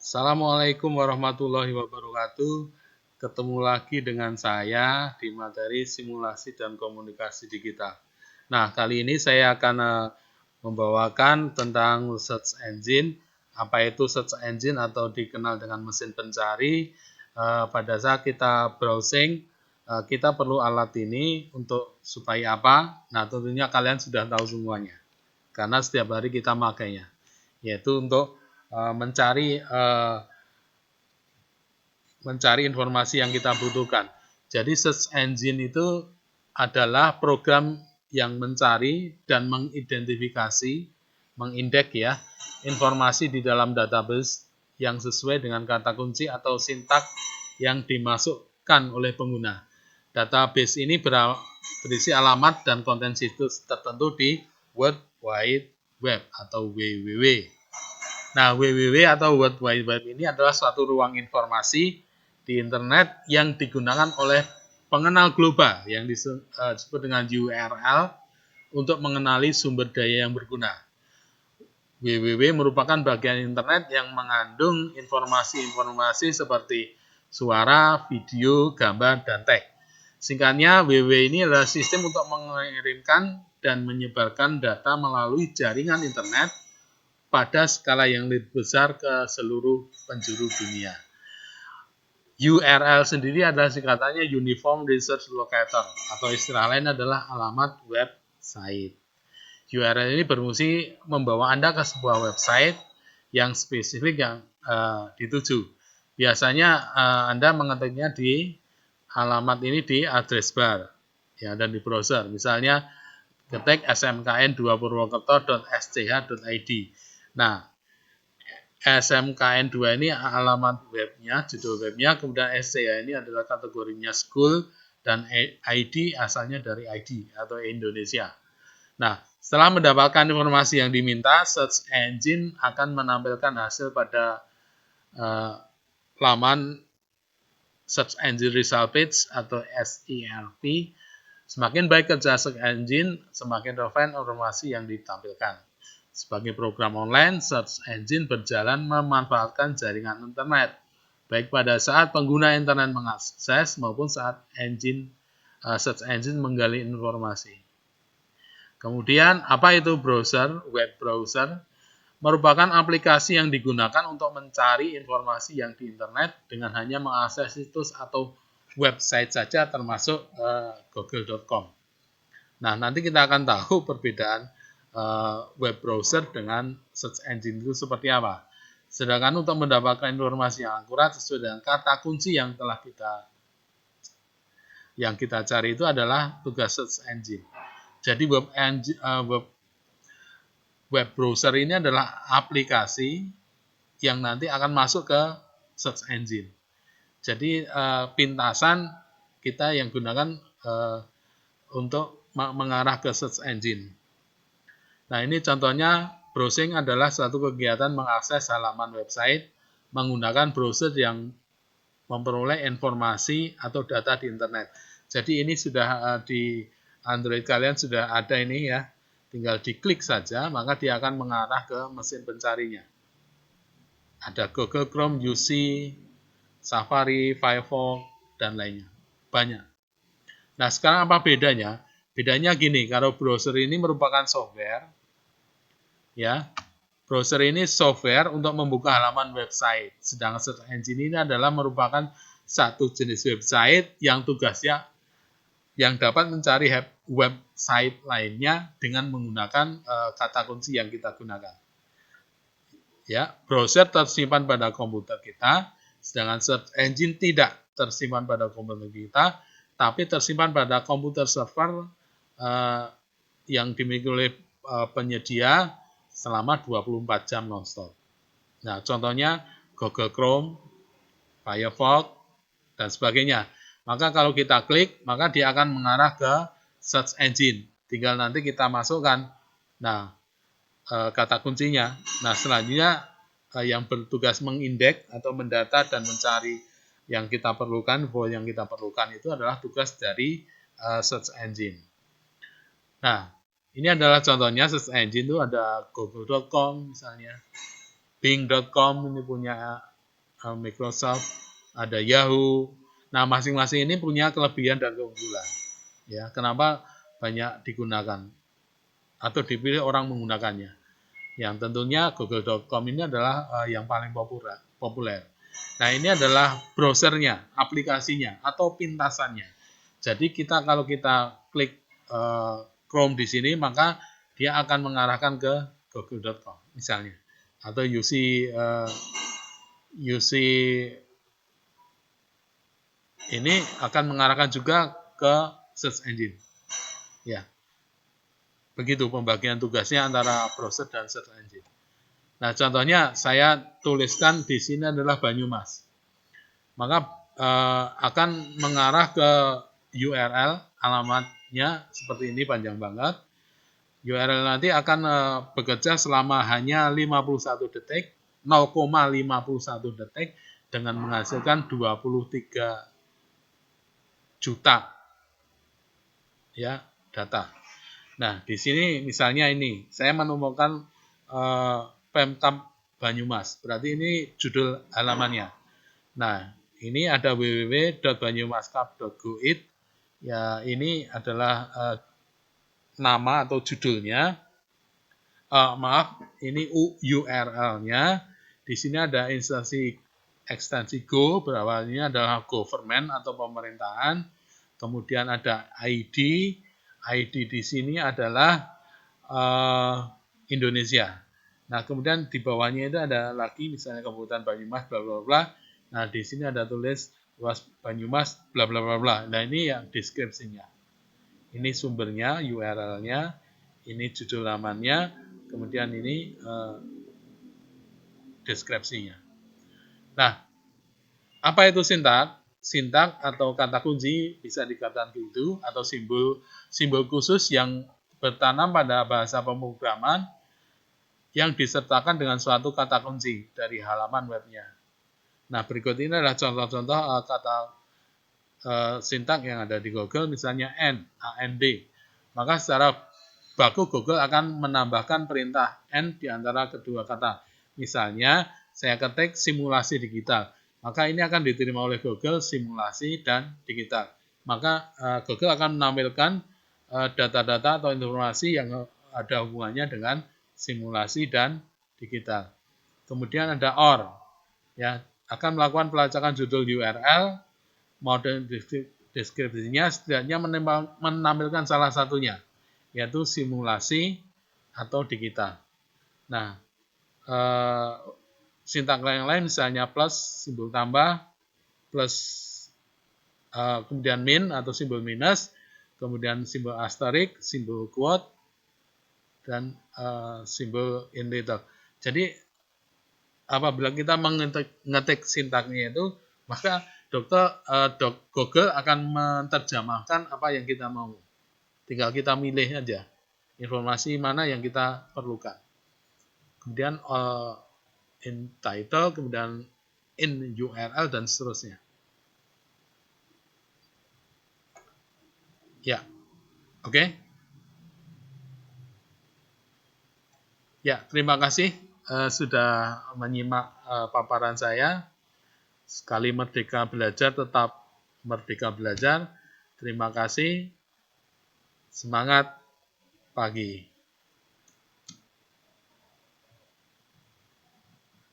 Assalamualaikum warahmatullahi wabarakatuh. Ketemu lagi dengan saya di materi simulasi dan komunikasi digital. Nah, kali ini saya akan membawakan tentang search engine. Apa itu search engine atau dikenal dengan mesin pencari? Pada saat kita browsing, kita perlu alat ini untuk supaya apa? Nah, tentunya kalian sudah tahu semuanya. Karena setiap hari kita makainya, yaitu untuk mencari informasi yang kita butuhkan. Jadi search engine itu adalah program yang mencari dan mengidentifikasi, mengindeks ya, informasi di dalam database yang sesuai dengan kata kunci atau sintak yang dimasukkan oleh pengguna. Database ini berisi alamat dan konten situs tertentu di World Wide Web atau WWW. Nah, WWW atau World Wide Web ini adalah suatu ruang informasi di internet yang digunakan oleh pengenal global yang disebut dengan URL untuk mengenali sumber daya yang berguna. WWW merupakan bagian internet yang mengandung informasi-informasi seperti suara, video, gambar, dan teks. Singkatnya, WWW ini adalah sistem untuk mengirimkan dan menyebarkan data melalui jaringan internet pada skala yang lebih besar ke seluruh penjuru dunia. URL sendiri adalah singkatannya Uniform Research Locator atau istilah lain adalah alamat website. URL ini berfungsi membawa Anda ke sebuah website yang spesifik yang dituju. Biasanya Anda mengetiknya di alamat ini di address bar ya, dan di browser. Misalnya ketik smkn2purwokerto.sch.id. Nah, SMKN2 ini alamat webnya, judul webnya, kemudian SCH ini adalah kategorinya school, dan ID asalnya dari ID atau Indonesia. Nah, setelah mendapatkan informasi yang diminta, search engine akan menampilkan hasil pada laman Search Engine Result Page atau SERP. Semakin baik kerja search engine, semakin relevan informasi yang ditampilkan. Sebagai program online, search engine berjalan memanfaatkan jaringan internet, baik pada saat pengguna internet mengakses maupun saat search engine menggali informasi. Kemudian, apa itu browser? Web browser merupakan aplikasi yang digunakan untuk mencari informasi yang di internet dengan hanya mengakses situs atau website saja, termasuk google.com. Nah, nanti kita akan tahu perbedaan web browser dengan search engine itu seperti apa. Sedangkan untuk mendapatkan informasi yang akurat sesuai dengan kata kunci yang telah kita cari itu adalah tugas search engine. Jadi web browser ini adalah aplikasi yang nanti akan masuk ke search engine. Jadi pintasan kita yang gunakan untuk mengarah ke search engine. Nah, ini contohnya, browsing adalah suatu kegiatan mengakses halaman website menggunakan browser yang memperoleh informasi atau data di internet. Jadi ini sudah di Android kalian sudah ada ini ya. Tinggal diklik saja, maka dia akan mengarah ke mesin pencarinya. Ada Google Chrome, UC, Safari, Firefox, dan lainnya. Banyak. Nah, sekarang apa bedanya? Bedanya gini, kalau browser ini merupakan software, ya, browser ini software untuk membuka halaman website. Sedangkan search engine ini adalah merupakan satu jenis website yang tugasnya yang dapat mencari website lainnya dengan menggunakan kata kunci yang kita gunakan. Ya, browser tersimpan pada komputer kita, sedangkan search engine tidak tersimpan pada komputer kita, tapi tersimpan pada komputer server yang dimiliki oleh penyedia selama 24 jam nonstop. Nah, contohnya Google Chrome, Firefox, dan sebagainya. Maka kalau kita klik, maka dia akan mengarah ke search engine. Tinggal nanti kita masukkan kata kuncinya. Nah, selanjutnya yang bertugas mengindeks atau mendata dan mencari yang kita perlukan, file yang kita perlukan itu adalah tugas dari search engine. Nah, ini adalah contohnya search engine itu ada google.com misalnya, bing.com ini punya Microsoft, ada Yahoo. Nah, masing-masing ini punya kelebihan dan keunggulan. Ya, kenapa banyak digunakan atau dipilih orang menggunakannya? Yang tentunya google.com ini adalah yang paling populer. Nah, ini adalah browsernya, aplikasinya, atau pintasannya. Jadi kalau kita klik Chrome di sini, maka dia akan mengarahkan ke google.com misalnya. Atau UC ini akan mengarahkan juga ke search engine. Ya. Begitu pembagian tugasnya antara browser dan search engine. Nah, contohnya saya tuliskan di sini adalah Banyumas. Maka akan mengarah ke URL, alamatnya seperti ini panjang banget. URL nanti akan bekerja selama hanya 51 detik, 0,51 detik dengan menghasilkan 23 juta ya data. Nah, di sini misalnya ini, saya menemukan Pemkab Banyumas. Berarti ini judul halamannya. Nah, ini ada www.banyumaskap.go.id. Ya, ini adalah nama atau judulnya. Maaf, ini URL-nya. Di sini ada instansi ekstensi Go, berawalnya adalah government atau pemerintahan. Kemudian ada ID. ID di sini adalah Indonesia. Nah, kemudian di bawahnya itu ada lagi misalnya Kabupaten Banyumas bla bla bla. Nah, di sini ada tulis luas Banyumas bla bla bla bla. Nah, ini yang deskripsinya. Ini sumbernya, URL-nya, ini judul lamannya, kemudian ini deskripsinya. Nah, apa itu sintak? Sintak atau kata kunci bisa dikatakan gitu atau simbol khusus yang bertanam pada bahasa pemrograman yang disertakan dengan suatu kata kunci dari halaman webnya. Nah, berikut ini adalah contoh-contoh kata sintak yang ada di Google, misalnya AND. Maka secara baku Google akan menambahkan perintah AND di antara kedua kata. Misalnya, saya ketik simulasi digital. Maka ini akan diterima oleh Google simulasi dan digital. Maka Google akan menampilkan data-data atau informasi yang ada hubungannya dengan simulasi dan digital. Kemudian ada OR, ya, akan melakukan pelacakan judul URL, mode deskripsinya setidaknya menampilkan salah satunya, yaitu simulasi atau digital. Nah, sintak yang lain misalnya plus, simbol tambah, plus, kemudian min atau simbol minus, kemudian simbol asterik, simbol quote, dan simbol in little. Jadi apabila kita mengetik sintaknya itu, maka Google akan menerjemahkan apa yang kita mau. Tinggal kita milih aja informasi mana yang kita perlukan. Kemudian in title, kemudian in URL dan seterusnya. Ya, oke. Ya, terima kasih sudah menyimak paparan saya. Sekali merdeka belajar, tetap merdeka belajar. Terima kasih. Semangat pagi.